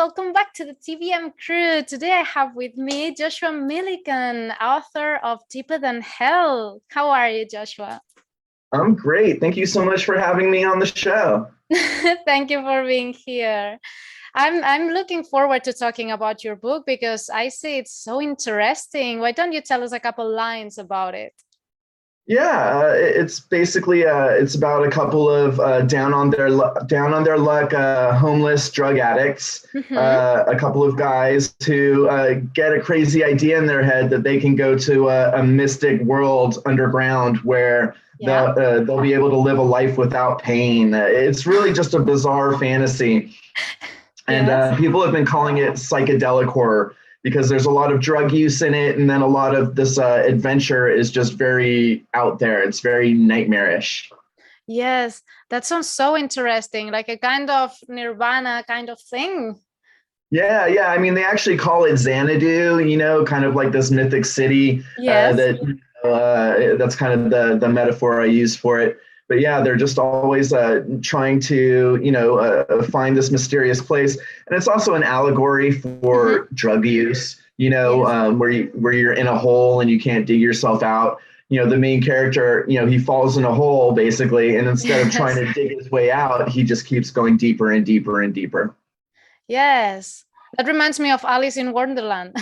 welcome back to the TBM crew. Today I have with me Joshua Millican, author of Deeper Than Hell. How are you, Joshua? I'm great. Thank you so much for having me on the show. Thank you for being here. I'm looking forward to talking about your book because I see it's so interesting. Why don't you tell us a couple lines about it? Yeah, it's basically it's about a couple of down on their luck homeless drug addicts, Mm-hmm. a couple of guys who get a crazy idea in their head that they can go to a mystic world underground where Yeah. they'll be able to live a life without pain. It's really just a bizarre fantasy. And Yes. people have been calling it psychedelic horror because there's a lot of drug use in it, and then a lot of this adventure is just very out there. It's very nightmarish. Yes, that sounds so interesting, like a kind of Nirvana kind of thing. Yeah, yeah. I mean, they actually call it Xanadu, kind of like this mythic city Yes. that's kind of the metaphor I use for it. But yeah, they're just always trying to, find this mysterious place, and it's also an allegory Mm-hmm. for drug use. Yes. Where you're in a hole and you can't dig yourself out. The main character, he falls in a hole basically, and instead of trying Yes. to dig his way out, he just keeps going deeper and deeper and deeper. Yes. That reminds me of Alice in Wonderland.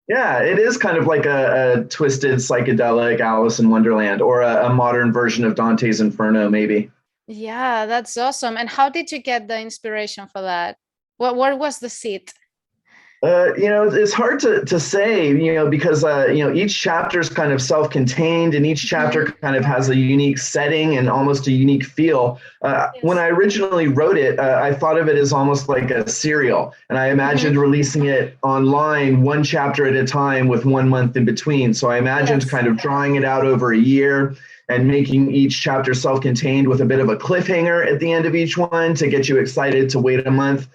Yeah, it is kind of like a twisted psychedelic Alice in Wonderland, or a modern version of Dante's Inferno, maybe. Yeah, that's awesome. And how did you get the inspiration for that? What was the seed? It's hard to say, because each chapter is kind of self-contained, and each chapter Mhm. kind of has a unique setting and almost a unique feel. When Yes. I originally wrote it, I thought of it as almost like a serial, and I Mhm. imagined releasing it online, one chapter at a time, with 1 month in between. So I imagined Yes. kind of drawing it out over a year and making each chapter self-contained with a bit of a cliffhanger at the end of each one to get you excited to wait a month.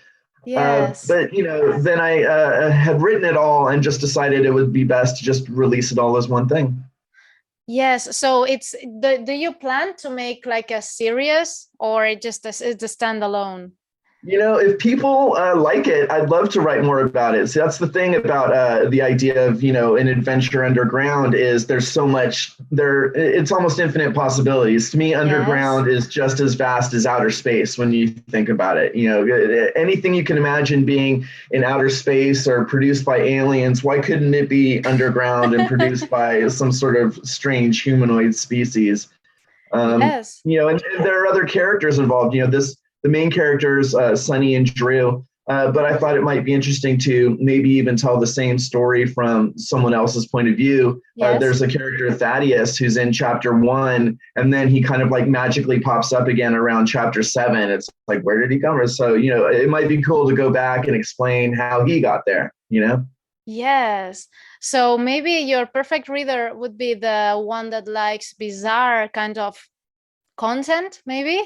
Yes. But then I had written it all and just decided it would be best to just release it all as one thing. Yes. So do you plan to make like a series or it's a standalone? If people like it, I'd love to write more about it. So that's the thing about the idea of, an adventure underground, is there's so much there. It's almost infinite possibilities. To me, Yes. underground is just as vast as outer space when you think about it. Anything you can imagine being in outer space or produced by aliens, why couldn't it be underground and produced by some sort of strange humanoid species? Yes. And there are other characters involved. The main characters, Sunny and Drew. But I thought it might be interesting to maybe even tell the same story from someone else's point of view. Yes. There's a character, Thaddeus, who's in chapter 1, and then he kind of like magically pops up again around chapter 7. It's like, where did he come from? So, it might be cool to go back and explain how he got there. Yes. So maybe your perfect reader would be the one that likes bizarre kind of content, maybe?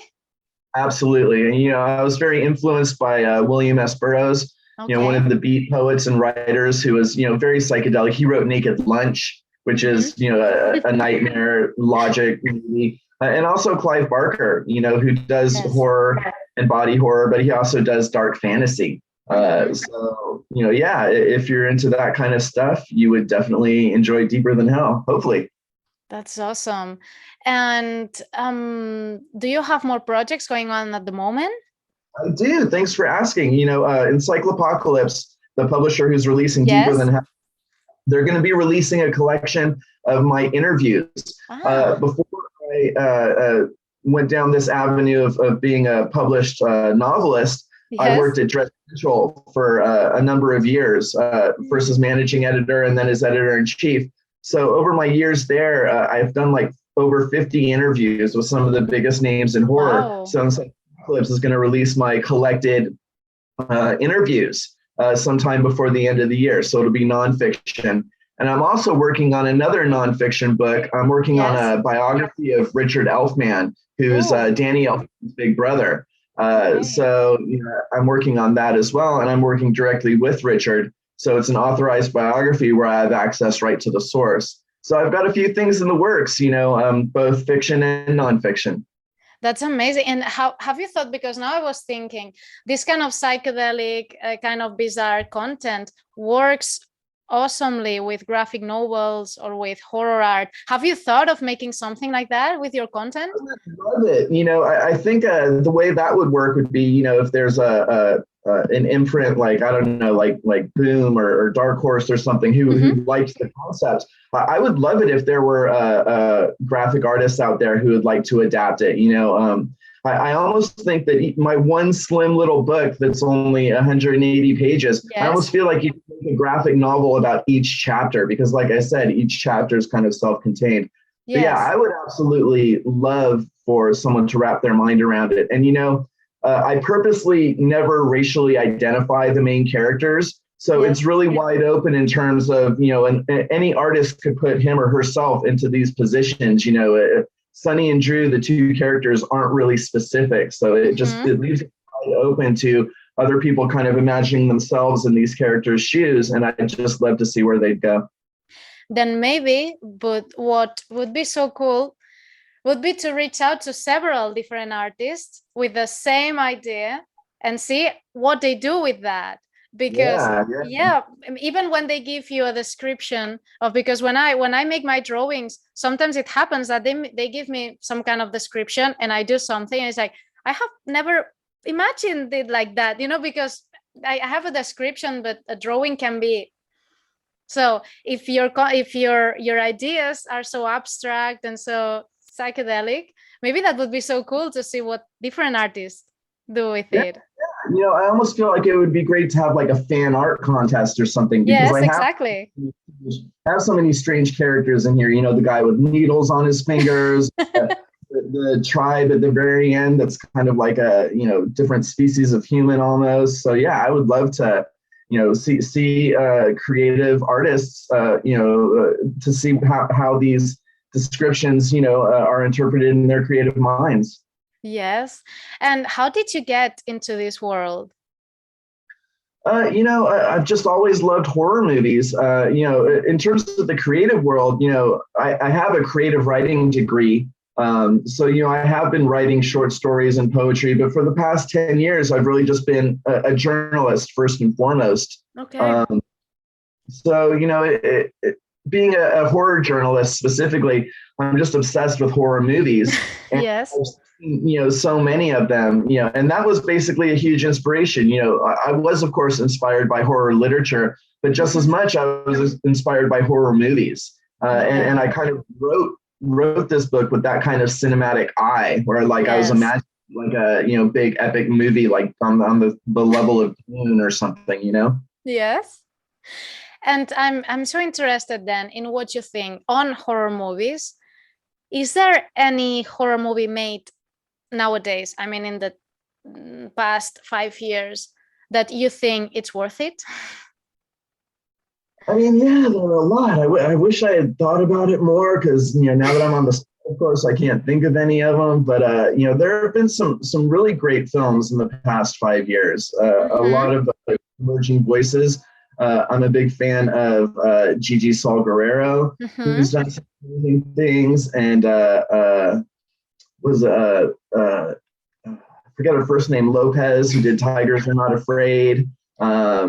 Absolutely. And, I was very influenced by William S. Burroughs, one Okay. of the beat poets and writers who was, very psychedelic. He wrote Naked Lunch, which Mhm. is, a nightmare logic movie. And also Clive Barker, who does Yes. horror and body horror, but he also does dark fantasy. Mhm. So, yeah, if you're into that kind of stuff, you would definitely enjoy Deeper Than Hell, hopefully. That's awesome. And do you have more projects going on at the moment? I do. Thanks for asking. Encyclopocalypse, the publisher who's releasing Deeper Than Yes. Hell, they're going to be releasing a collection of my interviews. Ah, Before I went down this avenue of being a published novelist, I yes. worked at Dress Central for a number of years, first as managing editor and then as editor in chief. So over my years there, I've done like over 50 interviews with some of the biggest names in horror. Wow. So Eclipse is going to release my collected interviews sometime before the end of the year. So it'll be nonfiction. And I'm also working on another nonfiction book. I'm working on Yes. a biography of Richard Elfman, who's Oh, Danny Elfman's big brother. okay. I'm working on that as well. And I'm working directly with Richard. So it's an authorized biography where I have access right to the source. So I've got a few things in the works, both fiction and nonfiction. That's amazing. And how have you thought, because now I was thinking this kind of psychedelic, kind of bizarre content works awesomely with graphic novels or with horror art. Have you thought of making something like that with your content? Love it. I think the way that would work would be, if there's an imprint like, I don't know, like Boom or Dark Horse or something who Mm-hmm. likes the concepts. I would love it if there were graphic artists out there who would like to adapt it. I almost think that my one slim little book that's only 180 pages, I Yes. almost feel like you can make a graphic novel about each chapter because, like I said, each chapter is kind of self-contained. But yeah, Yes. I would absolutely love for someone to wrap their mind around it. And I purposely never racially identify the main characters. So it's Yes. really wide open in terms of, any artist could put him or herself into these positions. Sonny and Drew, the two characters, aren't really specific. So Mm-hmm. it leaves it wide open to other people kind of imagining themselves in these characters' shoes. And I'd just love to see where they'd go. Then maybe, but what would be so cool would be to reach out to several different artists with the same idea and see what they do with that. Because Yeah, yeah. yeah, even when they give you a description of, because when I make my drawings, sometimes it happens that they give me some kind of description and I do something and it's like, I have never imagined it like that, because I have a description, but a drawing can be. So if your ideas are so abstract and so psychedelic, maybe that would be so cool to see what different artists do with Yeah. it. I almost feel like it would be great to have like a fan art contest or something because Yes, exactly. I have so many strange characters in here. The guy with needles on his fingers, the tribe at the very end that's kind of like a different species of human almost. So yeah, I would love to see creative artists to see how these descriptions are interpreted in their creative minds. Yes. And how did you get into this world? I've just always loved horror movies. In terms of the creative world, I have a creative writing degree. So, I have been writing short stories and poetry, but for the past 10 years, I've really just been a journalist first and foremost. Okay. So, being a horror journalist specifically, I'm just obsessed with horror movies. And Yes. I've seen, so many of them, and that was basically a huge inspiration. I was, of course, inspired by horror literature, but just as Mhm. much, I was inspired by horror movies. And Yeah. I kind of wrote this book with that kind of cinematic eye, where like I was Yes. imagining like a big epic movie, like on the level of Dune or something. Yes. And I'm so interested then in what you think on horror movies. Is there any horror movie made nowadays, I mean in the past 5 years, that you think it's worth it? I mean, yeah, there are a lot. I wish I had thought about it more because now that I'm on the of course I can't think of any of them. But there have been some really great films in the past 5 years. A lot Mm-hmm. of emerging voices. I'm a big fan of Gigi Saul Guerrero, Mm-hmm. who's done some amazing things, and was I forget her first name, Lopez, who did Tigers Are Not Afraid. There are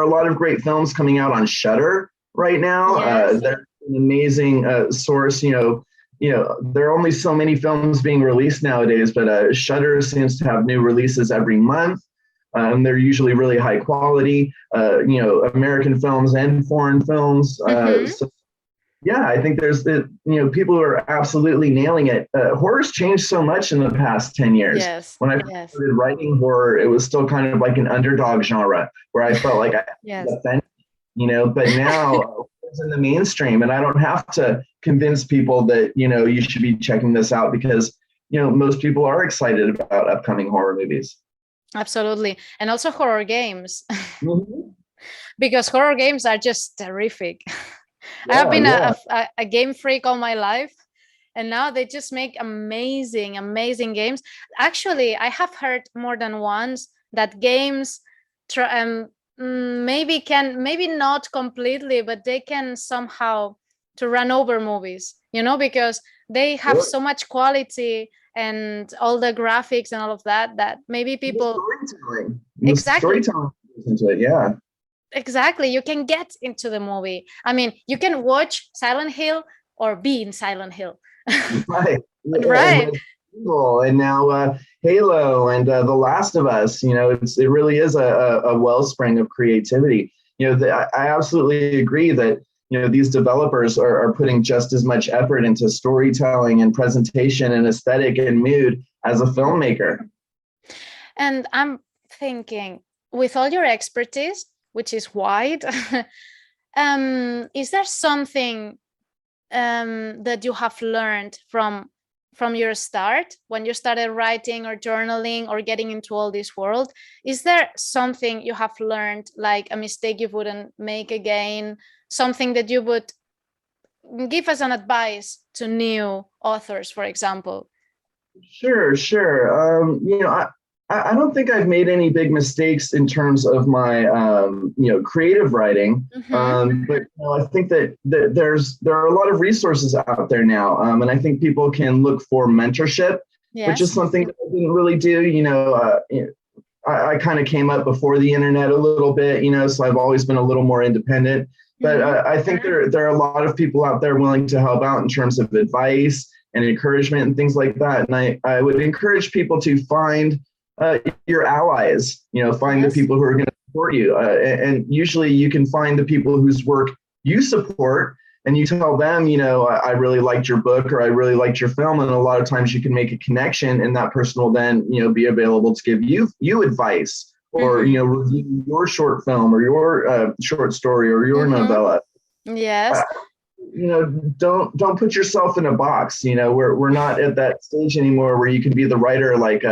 a lot of great films coming out on Shudder right now. Yes. They're an amazing source. There are only so many films being released nowadays, but Shudder seems to have new releases every month. And they're usually really high quality, American films and foreign films. Mm-hmm. So yeah, I think there's people who are absolutely nailing it. Horror's changed so much in the past 10 years. Yes. When I first Yes. started writing horror, it was still kind of like an underdog genre where I felt like I had to Yes. defend, but now it's in the mainstream and I don't have to convince people that, you should be checking this out because, most people are excited about upcoming horror movies. Absolutely. And also horror games, Mhm. because horror games are just terrific. I have Yeah, been yeah. a game freak all my life, and now they just make amazing, amazing games. Actually, I have heard more than once that games maybe not completely, but they can somehow to run over movies, because they have so much quality and all the graphics and all of that, that maybe people the storytelling into it, yeah. Exactly, you can get into the movie. I mean, you can watch Silent Hill or be in Silent Hill. Right. Right. And now Halo and The Last of Us. It really is a wellspring of creativity. I absolutely agree that these developers are putting just as much effort into storytelling and presentation and aesthetic and mood as a filmmaker. And I'm thinking, with all your expertise, which is wide, is there something that you have learned from your start, when you started writing or journaling or getting into all this world? Is there something you have learned, like a mistake you wouldn't make again, something that you would give as an advice to new authors, for example? Sure. I don't think I've made any big mistakes in terms of my creative writing, but I think that there are a lot of resources out there now, and I think people can look for mentorship, which is something that I didn't really do. I kind of came up before the internet a little bit, so I've always been a little more independent. But I think there are a lot of people out there willing to help out in terms of advice and encouragement and things like that. And I would encourage people to find your allies, find the people who are going to support you. And usually you can find the people whose work you support, and you tell them, I really liked your book, or I really liked your film. And a lot of times you can make a connection, and that person will then, be available to give you advice, or, review your short film or your short story or your novella. Yes. Don't put yourself in a box. We're not at that stage anymore where you can be the writer, like,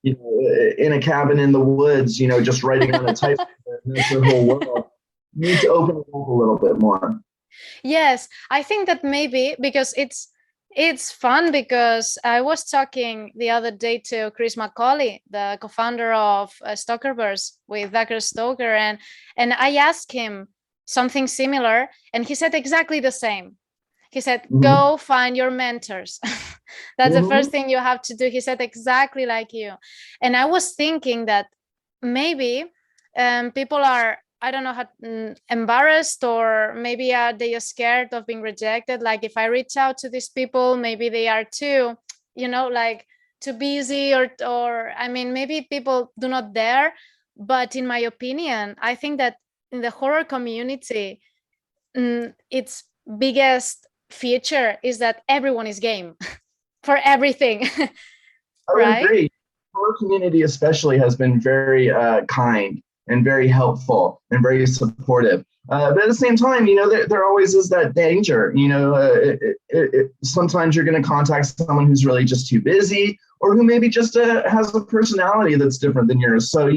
in a cabin in the woods, just writing on a typewriter. That's your whole world. You need to open it up a little bit more. Yes, I think that maybe because it's fun, because I was talking the other day to Chris Macaulay, the co-founder of Stalkerverse with Dr. Stoker, and I asked him something similar, and he said exactly the same. He said, go find your mentors. That's the first thing you have to do. He said exactly like you. And I was thinking that maybe people are, I don't know, how embarrassed, or maybe they are scared of being rejected. Like, if I reach out to these people, maybe they are too, like, too busy, or I mean, maybe people do not dare. But in my opinion, I think that in the horror community, its biggest feature is that everyone is game for everything. I agree. Our community especially has been very kind and very helpful and very supportive. But at the same time, there always is that danger. Sometimes you're going to contact someone who's really just too busy, or who maybe just has a personality that's different than yours. So,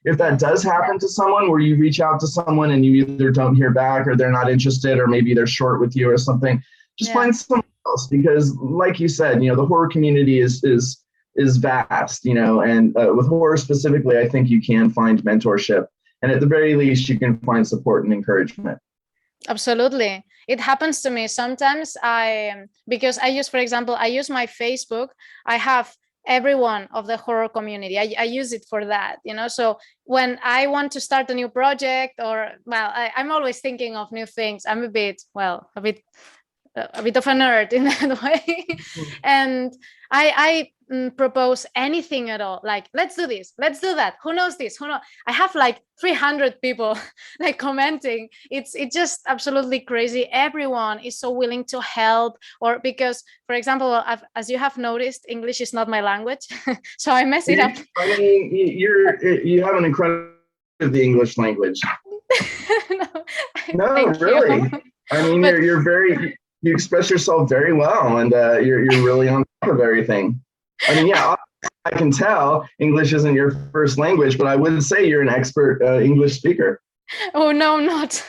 if that does happen to someone, where you reach out to someone and you either don't hear back, or they're not interested, or maybe they're short with you or something, just find someone else. Because, like you said, the horror community is vast, and with horror specifically, I think you can find mentorship, and at the very least, you can find support and encouragement. Absolutely. It happens to me sometimes. Because I use, for example, I use my Facebook. I have everyone of the horror community. I use it for that, so when I want to start a new project, or, well, I'm always thinking of new things. I'm a bit of a nerd in that way. And I propose anything at all, like, let's do this, let's do that, who knows this, who knows. I have like 300 people like commenting. It's just absolutely crazy. Everyone is so willing to help. Or because, for example, as you have noticed, English is not my language. So I mess it up. I mean, you have an incredible the English language. No, really. I mean, you express yourself very well, and you're really on top of everything. I mean, yeah, I can tell English isn't your first language, but I would say you're an expert English speaker. Oh, no, I'm not.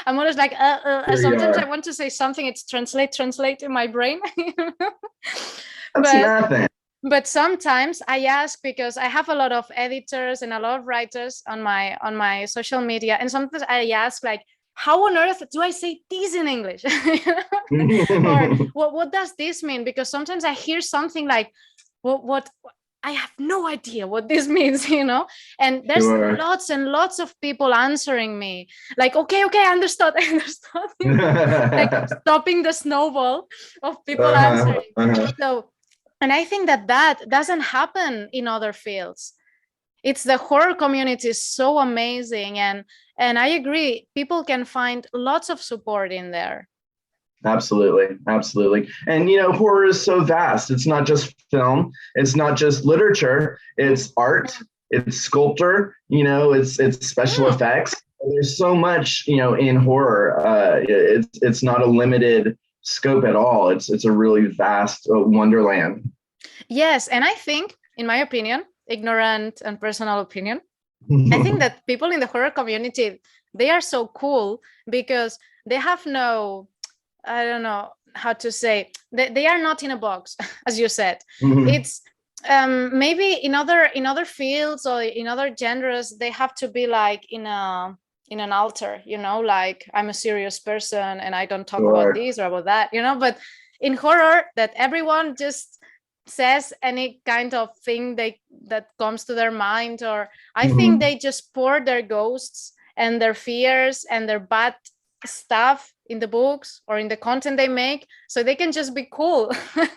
I'm always like, sometimes I want to say something, it's translate in my brain. That's nothing. But sometimes I ask, because I have a lot of editors and a lot of writers on my social media, and sometimes I ask, like, how on earth do I say this in English? Or what does this mean? Because sometimes I hear something like, what I have no idea what this means, and there's Sure. lots and lots of people answering me like, okay, I understood, I understood, like stopping the snowball of people answering. So, and I think that doesn't happen in other fields. It's the horror community is so amazing, and I agree, people can find lots of support in there. Absolutely. And horror is so vast. It's not just film, it's not just literature, it's art, it's sculpture, it's special effects. There's so much, in horror. It's not a limited scope at all. It's a really vast wonderland. Yes, and I think, in my opinion, ignorant and personal opinion, I think that people in the horror community, they are so cool because they have no, I don't know how to say, they are not in a box, as you said. It's maybe in other fields or in other genres, they have to be like in an altar, like I'm a serious person and I don't talk about this or about that, but in horror, that everyone just says any kind of thing that comes to their mind, or I think they just pour their ghosts and their fears and their bad stuff in the books or in the content they make, so they can just be cool. A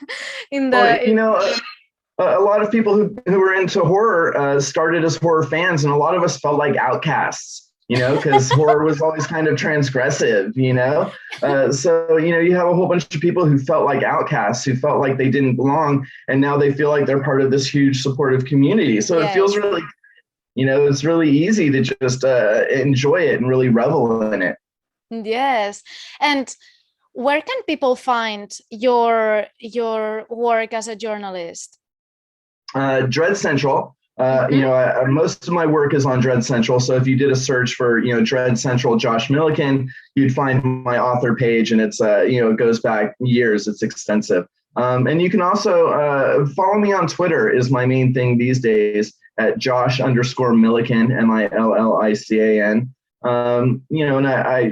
lot of people who were into horror started as horror fans, and a lot of us felt like outcasts, because horror was always kind of transgressive, so you have a whole bunch of people who felt like outcasts, who felt like they didn't belong, and now they feel like they're part of this huge supportive community. So It feels really, it's really easy to just enjoy it and really revel in it. Yes. And where can people find your work as a journalist? Dread Central. Most of my work is on Dread Central. So if you did a search for, Dread Central, Josh Millican, you'd find my author page, and it's, it goes back years. It's extensive. And you can also follow me on Twitter is my main thing these days at Josh_Millican, Millican. And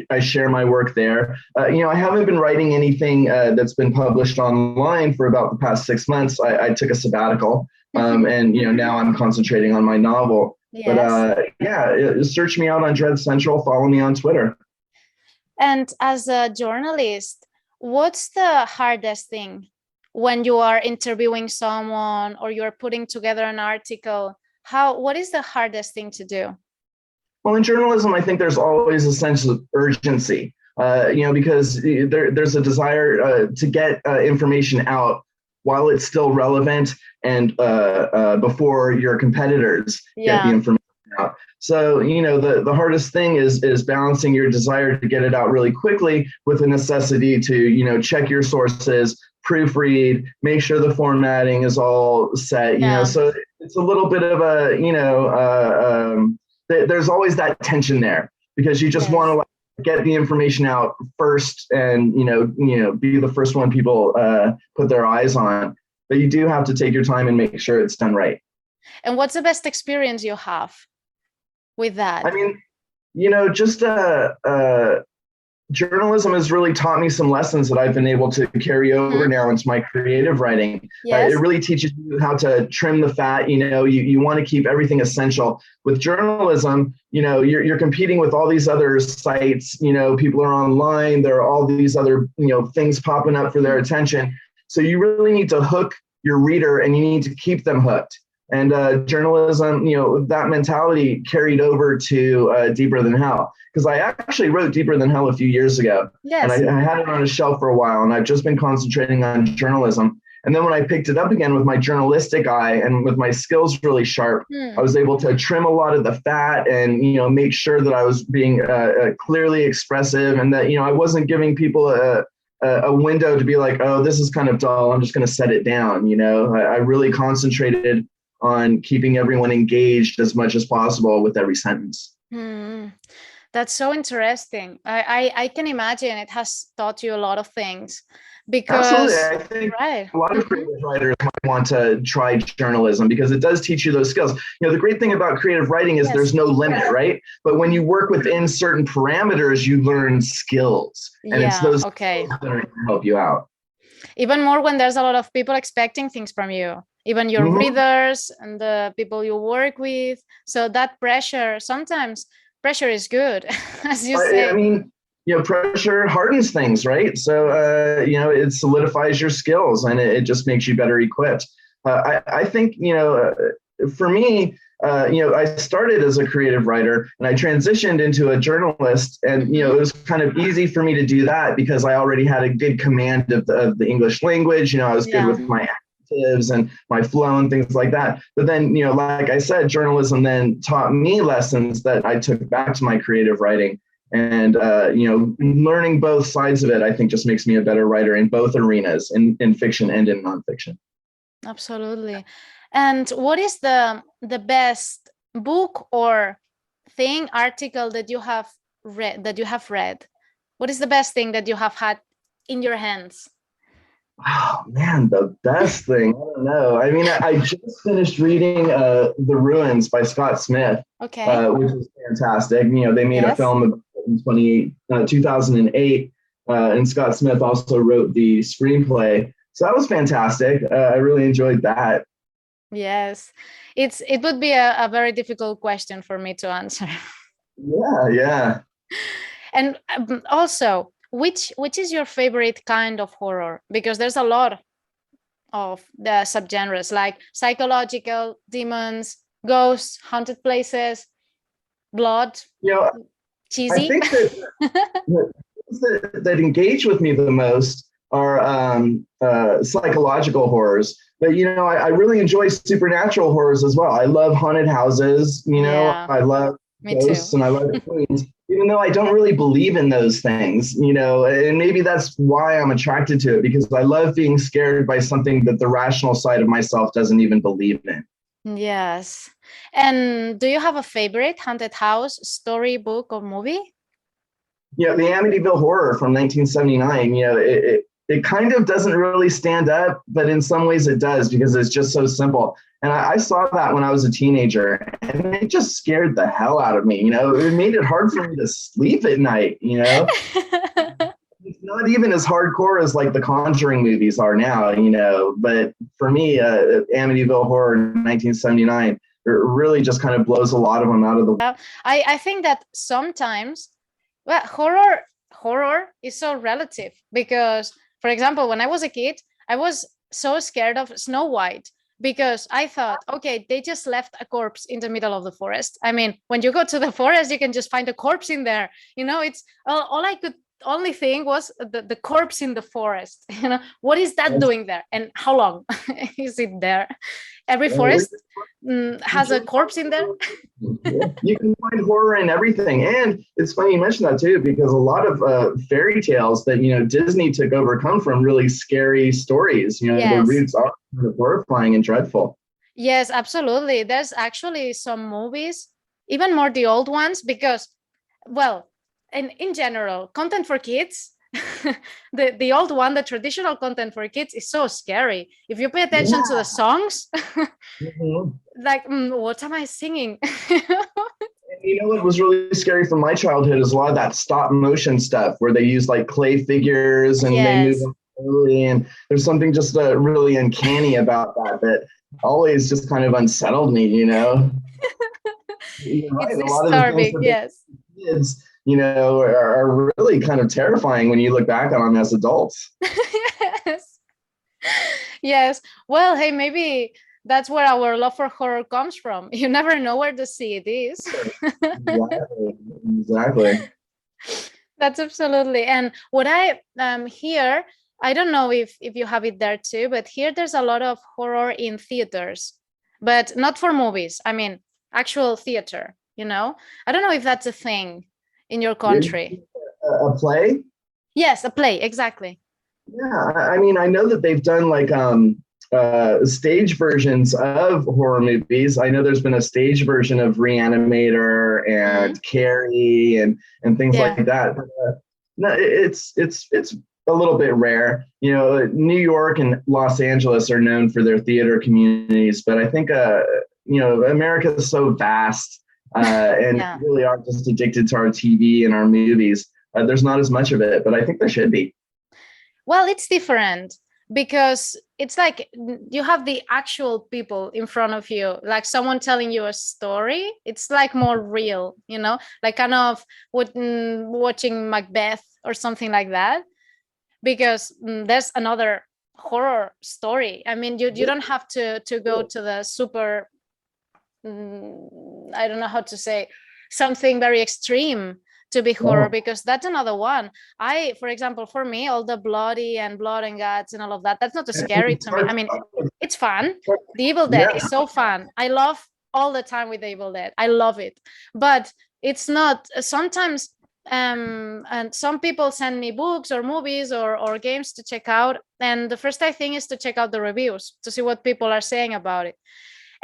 I share my work there. I haven't been writing anything that's been published online for about the past 6 months. I took a sabbatical, and now I'm concentrating on my novel. Yes. But search me out on Dread Central. Follow me on Twitter. And as a journalist, what's the hardest thing when you are interviewing someone or you're putting together an article? What is the hardest thing to do? Well, in journalism, I think there's always a sense of urgency, because there's a desire to get information out while it's still relevant and before your competitors get the information out. So, the hardest thing is balancing your desire to get it out really quickly with the necessity to, check your sources, proofread, make sure the formatting is all set, so it's a little bit of a, there's always that tension there because you just want to get the information out first and, be the first one people put their eyes on. But you do have to take your time and make sure it's done right. And what's the best experience you have with that? I mean, just journalism has really taught me some lessons that I've been able to carry over now into my creative writing. It really teaches you how to trim the fat. You want to keep everything essential. With journalism, you're competing with all these other sites. People are online. There are all these other, things popping up for their attention. So you really need to hook your reader, and you need to keep them hooked. And journalism, that mentality carried over to Deeper Than Hell. Because I actually wrote Deeper Than Hell a few years ago. Yes. And I had it on a shelf for a while, and I've just been concentrating on journalism. And then when I picked it up again with my journalistic eye and with my skills really sharp, I was able to trim a lot of the fat and, make sure that I was being clearly expressive, and that, I wasn't giving people a window to be like, oh, this is kind of dull, I'm just going to set it down. I really concentrated on keeping everyone engaged as much as possible with every sentence. That's so interesting. I can imagine it has taught you a lot of things. Absolutely. because I think right. a lot of creative writers might want to try journalism because it does teach you those skills. The great thing about creative writing is Yes. there's no limit, right? But when you work within certain parameters, you learn skills, and it's Yeah, those okay. skills that are going to help you out. Even more when there's a lot of people expecting things from you, even your readers and the people you work with. So that pressure, sometimes pressure is good, as you say. I mean, pressure hardens things, right? So, it solidifies your skills and it just makes you better equipped. I think, for me, I started as a creative writer and I transitioned into a journalist, and it was kind of easy for me to do that because I already had a good command of the English language. I was good with my adjectives and my flow and things like that. But then, like I said, journalism then taught me lessons that I took back to my creative writing. And, learning both sides of it, I think just makes me a better writer in both arenas, in fiction and in nonfiction. Absolutely. And what is the best book or article that you have read? What is the best thing that you have had in your hands? Oh man, the best thing. I don't know. I mean, I just finished reading The Ruins by Scott Smith, Okay. which is fantastic. They made a film in 2008, and Scott Smith also wrote the screenplay. So that was fantastic. I really enjoyed that. Yes, it would be a very difficult question for me to answer. Yeah. And also, which is your favorite kind of horror? Because there's a lot of the subgenres, like psychological, demons, ghosts, haunted places, blood, cheesy. I think that engage with me the most are psychological horrors. But I really enjoy supernatural horrors as well. I love haunted houses. I love ghosts and I love queens. Even though I don't really believe in those things, and maybe that's why I'm attracted to it, because I love being scared by something that the rational side of myself doesn't even believe in. Yes. And do you have a favorite haunted house, story, book, or movie? The Amityville Horror from 1979. It kind of doesn't really stand up, but in some ways it does because it's just so simple. And I saw that when I was a teenager, and it just scared the hell out of me. It made it hard for me to sleep at night. It's not even as hardcore as like the Conjuring movies are now. But for me, Amityville Horror in 1979, it really just kind of blows a lot of them out of the. I think that sometimes, well, horror is so relative because, for example, when I was a kid, I was so scared of Snow White because I thought, okay, they just left a corpse in the middle of the forest. I mean, when you go to the forest, you can just find a corpse in there. It's all I could only think was the corpse in the forest. What is that doing there, and how long is it there? Every forest has a corpse in there. You can find horror in everything. And it's funny you mentioned that too, because a lot of fairy tales that Disney took over come from really scary stories. The roots are kind of horrifying and dreadful. Yes, absolutely. There's actually some movies, even more the old ones, because, well, in general, content for kids, the old one, the traditional content for kids is so scary. If you pay attention to the songs, like, what am I singing? What was really scary from my childhood is a lot of that stop motion stuff where they use like clay figures and they move them slowly, and there's something just really uncanny about that always just kind of unsettled me. You're right. It's a lot disturbing. Of the things that kids are really kind of terrifying when you look back on them as adults. Yes. Well, hey, maybe that's where our love for horror comes from. You never know where the seed is. Exactly. That's absolutely. And what I hear, I don't know if you have it there too, but here there's a lot of horror in theaters, but not for movies. I mean, actual theater, I don't know if that's a thing in your country. A play? Yes, a play, exactly. Yeah, I mean, I know that they've done like stage versions of horror movies. I know there's been a stage version of Reanimator and Carrie and things like that. But, no, it's a little bit rare. You know, New York and Los Angeles are known for their theater communities, but I think, you know, America is so vast, and Yeah. we really are just addicted to our TV and our movies. There's not as much of it, but I think there should be. Well, it's different because it's like you have the actual people in front of you, like someone telling you a story. It's like more real, you know, like kind of watching Macbeth or something like that. Because there's another horror story. I mean, you don't have to go to the super, I don't know how to say, something very extreme to be horror, because that's another one. For example, for me, all the bloody and blood and guts and all of that, that's not scary to me. I mean, it's fun. The Evil Dead is so fun. I love all the time with the Evil Dead. I love it. But it's not sometimes, and some people send me books or movies or games to check out, and the first thing is to check out the reviews to see what people are saying about it.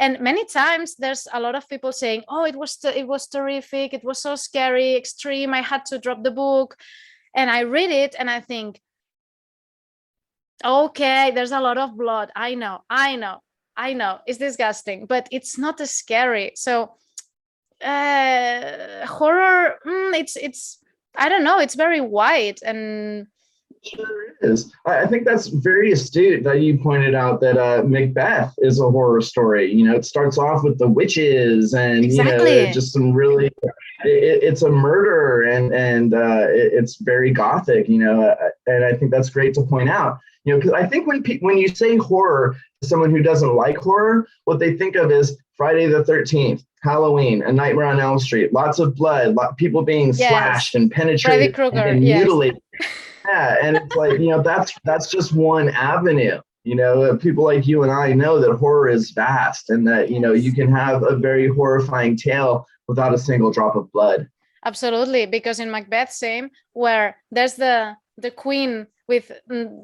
And many times there's a lot of people saying, oh, it was terrific, it was so scary, extreme, I had to drop the book. And I read it and I think, okay, there's a lot of blood, I know, it's disgusting, but it's not as scary. So horror, it's I don't know, it's very wide. And Sure is. I think that's very astute that you pointed out that Macbeth is a horror story. You know, it starts off with the witches and, exactly, you know, just some really, it's a murder and it's very gothic, you know, and I think that's great to point out. You know, because I think when you say horror to someone who doesn't like horror, what they think of is Friday the 13th, Halloween, A Nightmare on Elm Street, lots of blood, people being slashed and penetrated and mutilated. Yeah, and it's like, you know, that's just one avenue. You know, people like you and I know that horror is vast and that, you know, you can have a very horrifying tale without a single drop of blood. Absolutely, because in Macbeth, same, where there's the queen with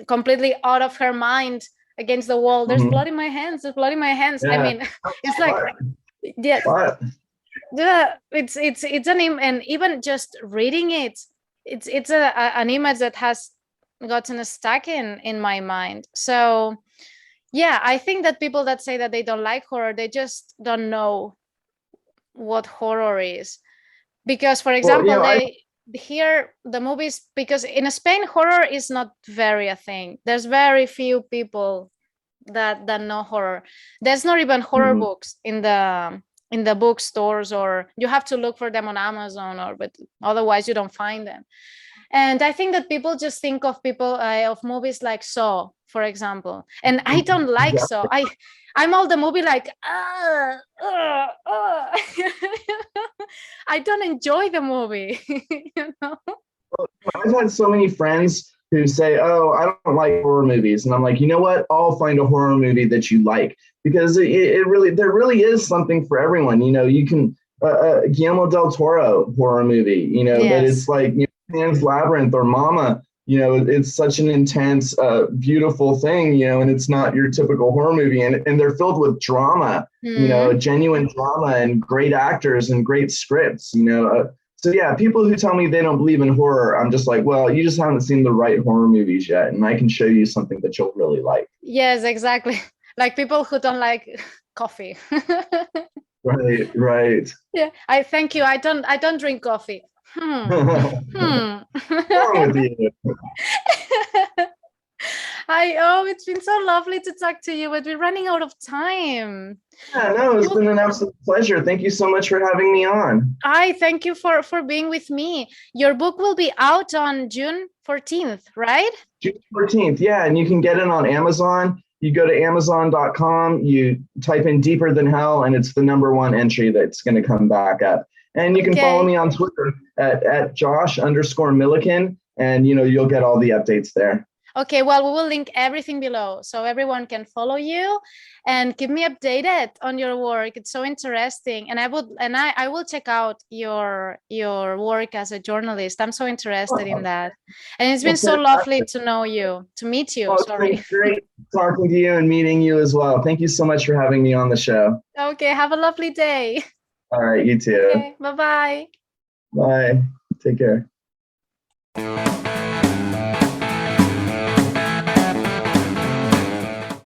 completely out of her mind against the wall. There's blood in my hands. There's blood in my hands. Yeah. I mean, it's like, yeah, it's and even just reading it, it's an image that has gotten stuck in my mind. So yeah, I think that people that say that they don't like horror, they just don't know what horror is. Because, for example, here the movies, because in Spain horror is not very a thing. There's very few people that know horror. There's not even horror books in the bookstores, or you have to look for them on Amazon, but otherwise you don't find them. And I think that people just think of of movies like Saw, for example, and I don't like Saw. I'm all the movie like, I don't enjoy the movie. You know? I've had so many friends who say, oh, I don't like horror movies. And I'm like, you know what? I'll find a horror movie that you like, because there really is something for everyone. You know, you can, Guillermo del Toro horror movie, you know, but it's like, you know, Pan's Labyrinth or Mama, you know, it's such an intense, beautiful thing, you know, and it's not your typical horror movie. And they're filled with drama, you know, genuine drama and great actors and great scripts, you know. So yeah, people who tell me they don't believe in horror, I'm just like, well, you just haven't seen the right horror movies yet, and I can show you something that you'll really like. Yes, exactly. Like people who don't like coffee. Right. Yeah, I thank you. I don't drink coffee. What's wrong with you? It's been so lovely to talk to you, but we're running out of time. Yeah, no, it's been an absolute pleasure. Thank you so much for having me on. I thank you for being with me. Your book will be out on June 14th, right? June 14th, yeah, and you can get it on Amazon. You go to Amazon.com, you type in Deeper Than Hell, and it's the #1 entry that's going to come back up. And you can follow me on Twitter at Josh_Millican, and you'll get all the updates there. Okay, well, we will link everything below so everyone can follow you and keep me updated on your work. It's so interesting, and I will check out your work as a journalist. I'm so interested in that, and it's been so lovely to meet you. Sorry. It's been great talking to you and meeting you as well. Thank you so much for having me on the show. Okay, have a lovely day. All right, you too. Okay, bye-bye. Bye. Take care.